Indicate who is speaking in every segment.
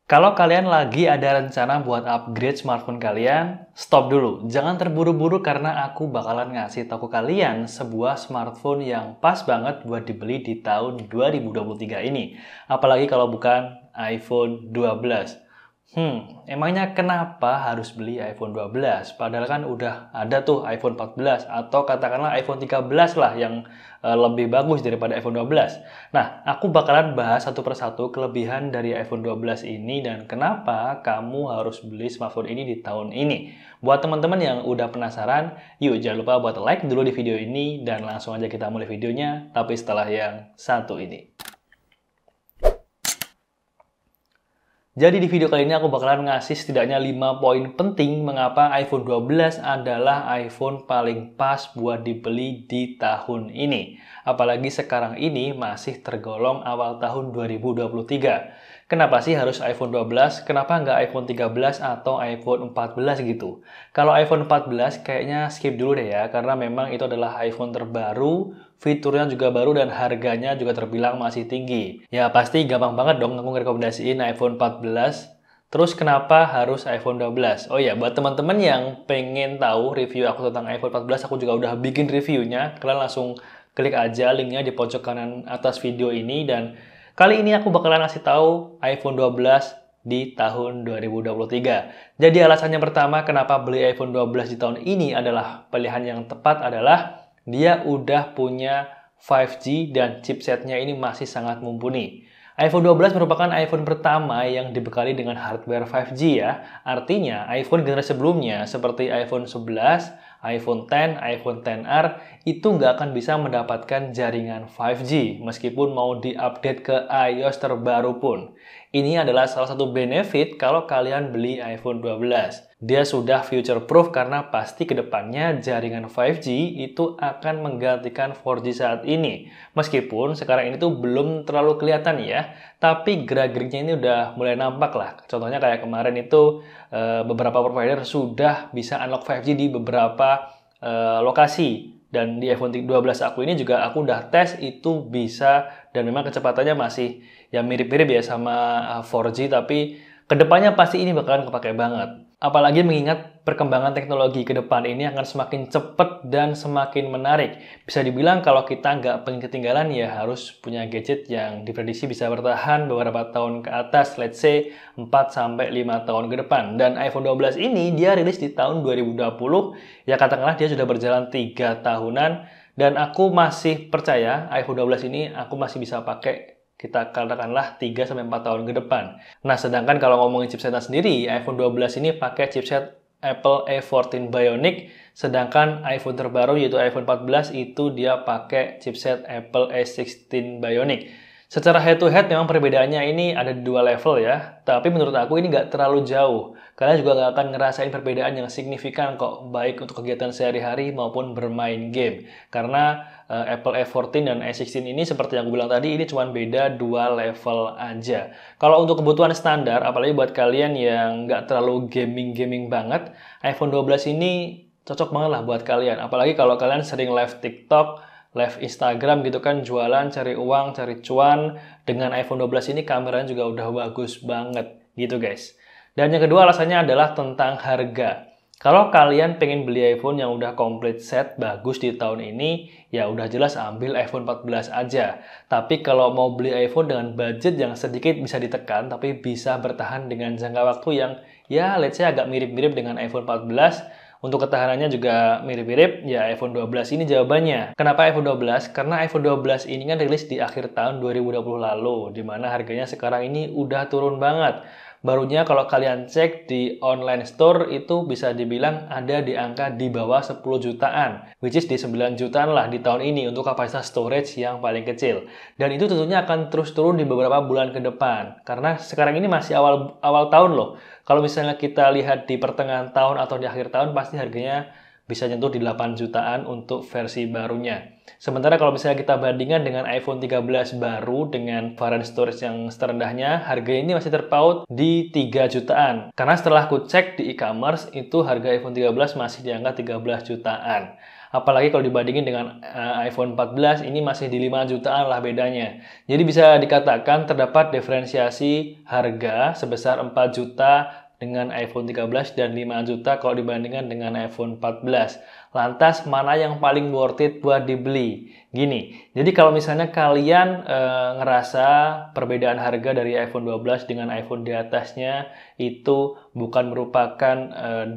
Speaker 1: Kalau kalian lagi ada rencana buat upgrade smartphone kalian, stop dulu. Jangan terburu-buru karena aku bakalan ngasih tahu kalian sebuah smartphone yang pas banget buat dibeli di tahun 2023 ini. Apalagi kalau bukan iPhone 12. Emangnya kenapa harus beli iPhone 12? Padahal kan udah ada tuh iPhone 14 atau katakanlah iPhone 13 lah yang lebih bagus daripada iPhone 12. Nah, aku bakalan bahas satu persatu kelebihan dari iPhone 12 ini dan kenapa kamu harus beli smartphone ini di tahun ini. Buat teman-teman yang udah penasaran, yuk jangan lupa buat like dulu di video ini dan langsung aja kita mulai videonya, tapi setelah yang satu ini. Jadi di video kali ini aku bakalan ngasih setidaknya 5 poin penting mengapa iPhone 12 adalah iPhone paling pas buat dibeli di tahun ini. Apalagi sekarang ini masih tergolong awal tahun 2023. Kenapa sih harus iPhone 12? Kenapa nggak iPhone 13 atau iPhone 14 gitu? Kalau iPhone 14 kayaknya skip dulu deh ya, karena memang itu adalah iPhone terbaru, fiturnya juga baru dan harganya juga terbilang masih tinggi. Ya pasti gampang banget dong aku ngerekomendasiin iPhone 14. Terus kenapa harus iPhone 12? Oh ya, buat teman-teman yang pengen tahu review aku tentang iPhone 14, aku juga udah bikin reviewnya. Kalian langsung klik aja linknya di pojok kanan atas video ini. Dan kali ini aku bakalan ngasih tahu iPhone 12 di tahun 2023. Jadi alasannya pertama kenapa beli iPhone 12 di tahun ini adalah pilihan yang tepat adalah dia udah punya 5G dan chipsetnya ini masih sangat mumpuni. iPhone 12 merupakan iPhone pertama yang dibekali dengan hardware 5G ya. Artinya iPhone generasi sebelumnya seperti iPhone 11, iPhone X, iPhone XR itu nggak akan bisa mendapatkan jaringan 5G meskipun mau diupdate ke iOS terbaru pun. Ini adalah salah satu benefit kalau kalian beli iPhone 12. Dia sudah future proof karena pasti kedepannya jaringan 5G itu akan menggantikan 4G saat ini. Meskipun sekarang ini tuh belum terlalu kelihatan ya, tapi gerak-geriknya ini udah mulai nampak lah. Contohnya kayak kemarin itu beberapa provider sudah bisa unlock 5G di beberapa lokasi. Dan di iPhone 12 aku ini juga aku udah tes itu bisa dan memang kecepatannya masih ya mirip-mirip ya sama 4G tapi kedepannya pasti ini bakalan kepake banget. Apalagi mengingat perkembangan teknologi ke depan ini akan semakin cepat dan semakin menarik. Bisa dibilang kalau kita nggak pengen ketinggalan ya harus punya gadget yang diprediksi bisa bertahan beberapa tahun ke atas, let's say 4-5 tahun ke depan. Dan iPhone 12 ini dia rilis di tahun 2020, ya katakanlah dia sudah berjalan 3 tahunan, dan aku masih percaya iPhone 12 ini aku masih bisa pakai kita katakanlah 3-4 tahun ke depan. Nah, sedangkan kalau ngomongin chipsetnya sendiri, iPhone 12 ini pakai chipset Apple A14 Bionic, sedangkan iPhone terbaru yaitu iPhone 14 itu dia pakai chipset Apple A16 Bionic. Secara head to head memang perbedaannya ini ada di 2 level ya, tapi menurut aku ini nggak terlalu jauh. Kalian juga nggak akan ngerasain perbedaan yang signifikan kok, baik untuk kegiatan sehari-hari maupun bermain game. Karena Apple A14 dan A16 ini seperti yang aku bilang tadi, ini cuma beda 2 level aja. Kalau untuk kebutuhan standar, apalagi buat kalian yang nggak terlalu gaming-gaming banget, iPhone 12 ini cocok banget lah buat kalian. Apalagi kalau kalian sering live TikTok, live Instagram gitu kan, jualan, cari uang, cari cuan. Dengan iPhone 12 ini kameranya juga udah bagus banget gitu guys. Dan yang kedua alasannya adalah tentang harga. Kalau kalian pengen beli iPhone yang udah komplit set bagus di tahun ini, ya udah jelas ambil iPhone 14 aja. Tapi kalau mau beli iPhone dengan budget yang sedikit bisa ditekan, tapi bisa bertahan dengan jangka waktu yang ya let's say agak mirip-mirip dengan iPhone 14, untuk ketahanannya juga mirip-mirip, ya iPhone 12 ini jawabannya. Kenapa iPhone 12? Karena iPhone 12 ini kan rilis di akhir tahun 2020 lalu, di mana harganya sekarang ini udah turun banget. Barunya kalau kalian cek di online store itu bisa dibilang ada di angka di bawah 10 jutaan, which is di 9 jutaan lah di tahun ini untuk kapasitas storage yang paling kecil. Dan itu tentunya akan terus turun di beberapa bulan ke depan, karena sekarang ini masih awal tahun loh. Kalau misalnya kita lihat di pertengahan tahun atau di akhir tahun, pasti harganya bisa nyentuh di 8 jutaan untuk versi barunya. Sementara kalau misalnya kita bandingkan dengan iPhone 13 baru dengan varian storage yang terendahnya, harga ini masih terpaut di 3 jutaan. Karena setelah aku cek di e-commerce, itu harga iPhone 13 masih di angka 13 jutaan. Apalagi kalau dibandingin dengan iPhone 14, ini masih di 5 jutaan lah bedanya. Jadi bisa dikatakan terdapat diferensiasi harga sebesar 4 juta dengan iPhone 13 dan 5 juta kalau dibandingkan dengan iPhone 14. Lantas mana yang paling worth it buat dibeli? Gini, jadi kalau misalnya kalian ngerasa perbedaan harga dari iPhone 12 dengan iPhone di atasnya itu bukan merupakan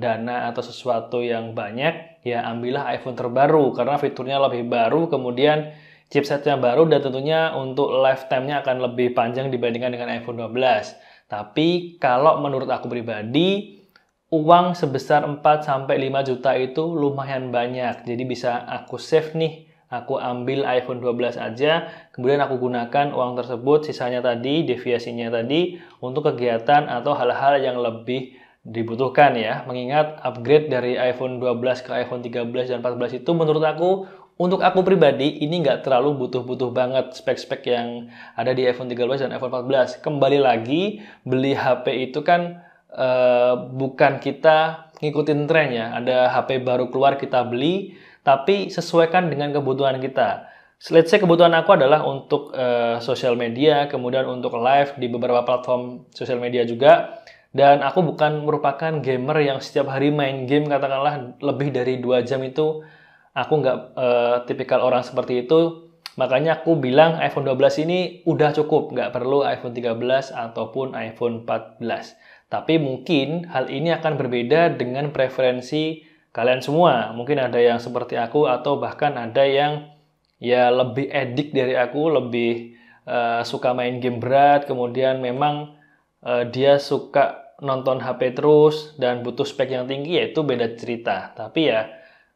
Speaker 1: dana atau sesuatu yang banyak, ya ambillah iPhone terbaru karena fiturnya lebih baru, kemudian chipsetnya baru dan tentunya untuk lifetime-nya akan lebih panjang dibandingkan dengan iPhone 12. Tapi kalau menurut aku pribadi, uang sebesar 4-5 juta itu lumayan banyak. Jadi bisa aku save nih, aku ambil iPhone 12 aja, kemudian aku gunakan uang tersebut, sisanya tadi, deviasinya tadi, untuk kegiatan atau hal-hal yang lebih dibutuhkan ya. Mengingat upgrade dari iPhone 12 ke iPhone 13 dan 14 itu menurut aku, untuk aku pribadi, ini nggak terlalu butuh-butuh banget spek-spek yang ada di iPhone 13 dan iPhone 14. Kembali lagi, beli HP itu kan bukan kita ngikutin tren ya. Ada HP baru keluar kita beli, tapi sesuaikan dengan kebutuhan kita. Let's say kebutuhan aku adalah untuk sosial media, kemudian untuk live di beberapa platform sosial media juga. Dan aku bukan merupakan gamer yang setiap hari main game, katakanlah lebih dari 2 jam itu. Aku nggak tipikal orang seperti itu. Makanya aku bilang iPhone 12 ini udah cukup, nggak perlu iPhone 13 ataupun iPhone 14. Tapi mungkin hal ini akan berbeda dengan preferensi kalian semua. Mungkin ada yang seperti aku atau bahkan ada yang ya lebih edik dari aku, lebih suka main game berat, kemudian memang dia suka nonton HP terus dan butuh spek yang tinggi, yaitu beda cerita. Tapi ya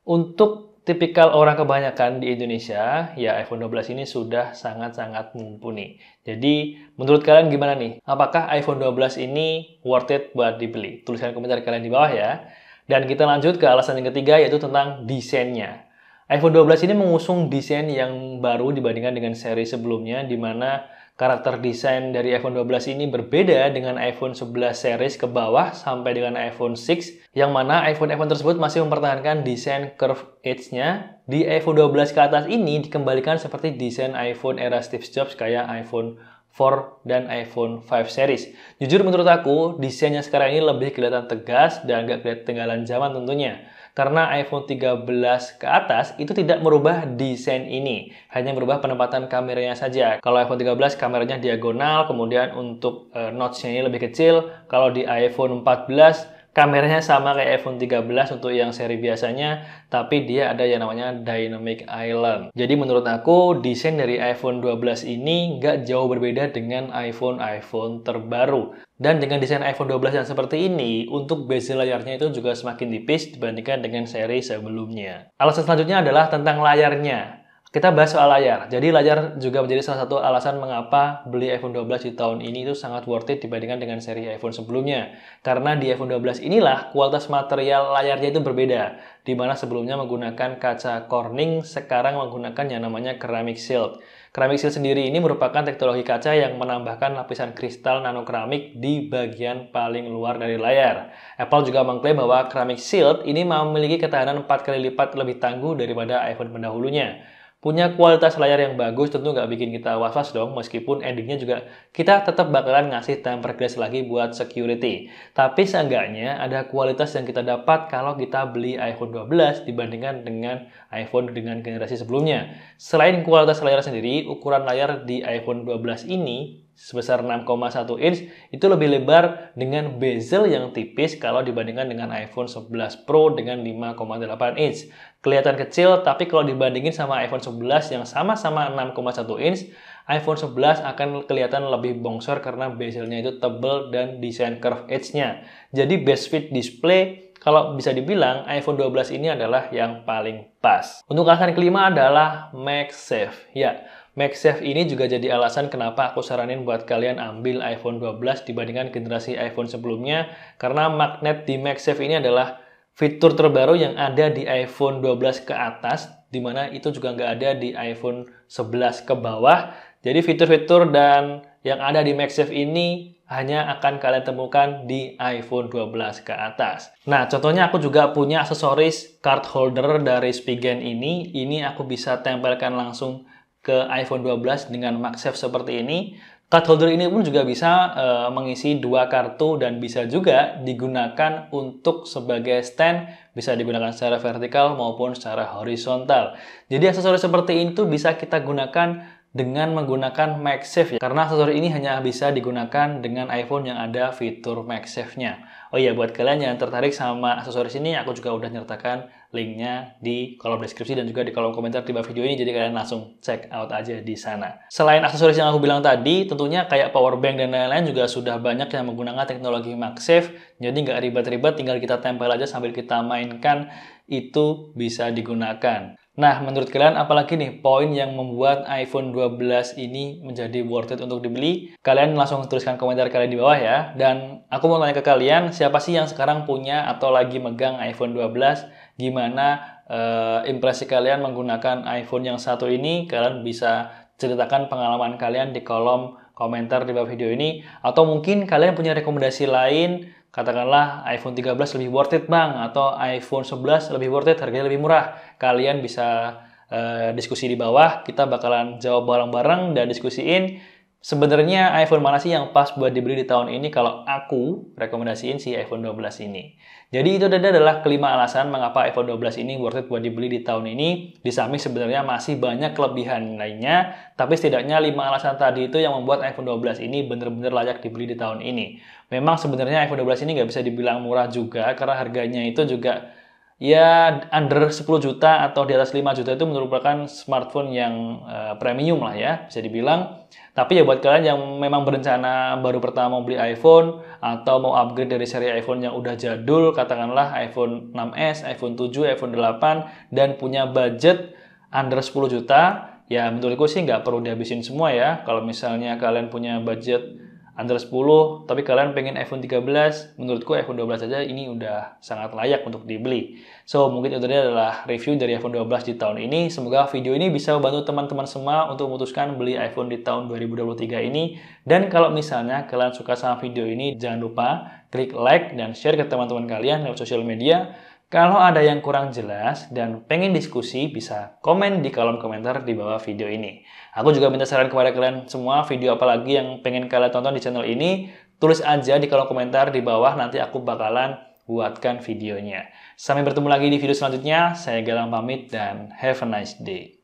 Speaker 1: untuk tipikal orang kebanyakan di Indonesia, ya iPhone 12 ini sudah sangat-sangat mumpuni. Jadi, menurut kalian gimana nih? Apakah iPhone 12 ini worth it buat dibeli? Tuliskan komentar kalian di bawah ya. Dan kita lanjut ke alasan yang ketiga, yaitu tentang desainnya. iPhone 12 ini mengusung desain yang baru dibandingkan dengan seri sebelumnya, di mana karakter desain dari iPhone 12 ini berbeda dengan iPhone 11 series ke bawah sampai dengan iPhone 6, yang mana iPhone tersebut masih mempertahankan desain curve edge-nya. Di iPhone 12 ke atas ini dikembalikan seperti desain iPhone era Steve Jobs kayak iPhone 4 dan iPhone 5 series. Jujur menurut aku, desainnya sekarang ini lebih kelihatan tegas dan gak ketinggalan zaman tentunya. Karena iPhone 13 ke atas itu tidak merubah desain ini, hanya merubah penempatan kameranya saja. Kalau iPhone 13 kameranya diagonal, kemudian untuk notch-nya ini lebih kecil. Kalau di iPhone 14 kameranya sama kayak iPhone 13 untuk yang seri biasanya, tapi dia ada yang namanya Dynamic Island. Jadi menurut aku, desain dari iPhone 12 ini nggak jauh berbeda dengan iPhone terbaru. Dan dengan desain iPhone 12 yang seperti ini, untuk bezel layarnya itu juga semakin tipis dibandingkan dengan seri sebelumnya. Alasan selanjutnya adalah tentang layarnya. Kita bahas soal layar. Jadi layar juga menjadi salah satu alasan mengapa beli iPhone 12 di tahun ini itu sangat worth it dibandingkan dengan seri iPhone sebelumnya. Karena di iPhone 12 inilah kualitas material layarnya itu berbeda. Di mana sebelumnya menggunakan kaca Corning, sekarang menggunakan yang namanya ceramic shield. Ceramic shield sendiri ini merupakan teknologi kaca yang menambahkan lapisan kristal nanokeramik di bagian paling luar dari layar. Apple juga mengklaim bahwa ceramic shield ini memiliki ketahanan 4 kali lipat lebih tangguh daripada iPhone pendahulunya. Punya kualitas layar yang bagus tentu nggak bikin kita was-was dong, meskipun endingnya juga kita tetap bakalan ngasih tempered glass lagi buat security. Tapi seenggaknya ada kualitas yang kita dapat kalau kita beli iPhone 12 dibandingkan dengan iPhone dengan generasi sebelumnya. Selain kualitas layar sendiri, ukuran layar di iPhone 12 ini sebesar 6,1 inch itu lebih lebar dengan bezel yang tipis kalau dibandingkan dengan iPhone 11 Pro dengan 5,8 inch. Kelihatan kecil, tapi kalau dibandingin sama iPhone 11 yang sama-sama 6,1 inch, iPhone 11 akan kelihatan lebih bongsor karena bezelnya itu tebal dan desain curve edge-nya. Jadi best fit display, kalau bisa dibilang iPhone 12 ini adalah yang paling pas. Untuk alasan kelima adalah MagSafe. Ya, MagSafe ini juga jadi alasan kenapa aku saranin buat kalian ambil iPhone 12 dibandingkan generasi iPhone sebelumnya, karena magnet di MagSafe ini adalah fitur terbaru yang ada di iPhone 12 ke atas, di mana itu juga nggak ada di iPhone 11 ke bawah. Jadi fitur-fitur dan yang ada di MagSafe ini hanya akan kalian temukan di iPhone 12 ke atas. Nah, contohnya aku juga punya aksesoris card holder dari Spigen ini. Ini aku bisa tempelkan langsung ke iPhone 12 dengan MagSafe seperti ini. Card holder ini pun juga bisa mengisi 2 kartu dan bisa juga digunakan untuk sebagai stand, bisa digunakan secara vertikal maupun secara horizontal. Jadi aksesoris seperti itu bisa kita gunakan dengan menggunakan MagSafe ya. Karena aksesoris ini hanya bisa digunakan dengan iPhone yang ada fitur MagSafe-nya. Oh iya, buat kalian yang tertarik sama aksesoris ini, aku juga udah nyertakan linknya di kolom deskripsi dan juga di kolom komentar di bawah video ini, jadi kalian langsung check out aja di sana. Selain aksesoris yang aku bilang tadi, tentunya kayak power bank dan lain-lain juga sudah banyak yang menggunakan teknologi MagSafe, jadi nggak ribet-ribet, tinggal kita tempel aja sambil kita mainkan, itu bisa digunakan. Nah, menurut kalian apalagi nih poin yang membuat iPhone 12 ini menjadi worth it untuk dibeli? Kalian langsung tuliskan komentar kalian di bawah ya. Dan aku mau tanya ke kalian, siapa sih yang sekarang punya atau lagi megang iPhone 12? Gimana impresi kalian menggunakan iPhone yang satu ini? Kalian bisa ceritakan pengalaman kalian di kolom komentar di bawah video ini. Atau mungkin kalian punya rekomendasi lain, katakanlah iPhone 13 lebih worth it bang, atau iPhone 11 lebih worth it, harganya lebih murah. Kalian bisa diskusi di bawah, kita bakalan jawab bareng-bareng dan diskusiin sebenarnya iPhone mana sih yang pas buat dibeli di tahun ini. Kalau aku rekomendasiin si iPhone 12 ini. Jadi itu adalah kelima alasan mengapa iPhone 12 ini worth it buat dibeli di tahun ini. Di samping sebenarnya masih banyak kelebihan lainnya, tapi setidaknya 5 alasan tadi itu yang membuat iPhone 12 ini benar-benar layak dibeli di tahun ini. Memang sebenarnya iPhone 12 ini nggak bisa dibilang murah juga, karena harganya itu juga ya under 10 juta atau di atas 5 juta itu merupakan smartphone yang premium lah ya, bisa dibilang. Tapi ya buat kalian yang memang berencana baru pertama mau beli iPhone atau mau upgrade dari seri iPhone yang udah jadul, katakanlah iPhone 6s, iPhone 7, iPhone 8 dan punya budget under 10 juta, ya menurutku sih nggak perlu dihabisin semua ya. Kalau misalnya kalian punya budget under 10, tapi kalian pengen iPhone 13, menurutku iPhone 12 aja ini udah sangat layak untuk dibeli. So, mungkin itu adalah review dari iPhone 12 di tahun ini. Semoga video ini bisa membantu teman-teman semua untuk memutuskan beli iPhone di tahun 2023 ini. Dan kalau misalnya kalian suka sama video ini, jangan lupa klik like dan share ke teman-teman kalian lewat sosial media. Kalau ada yang kurang jelas dan pengen diskusi, bisa komen di kolom komentar di bawah video ini. Aku juga minta saran kepada kalian semua, video apa lagi yang pengen kalian tonton di channel ini, tulis aja di kolom komentar di bawah, nanti aku bakalan buatkan videonya. Sampai bertemu lagi di video selanjutnya, saya Galang pamit dan have a nice day.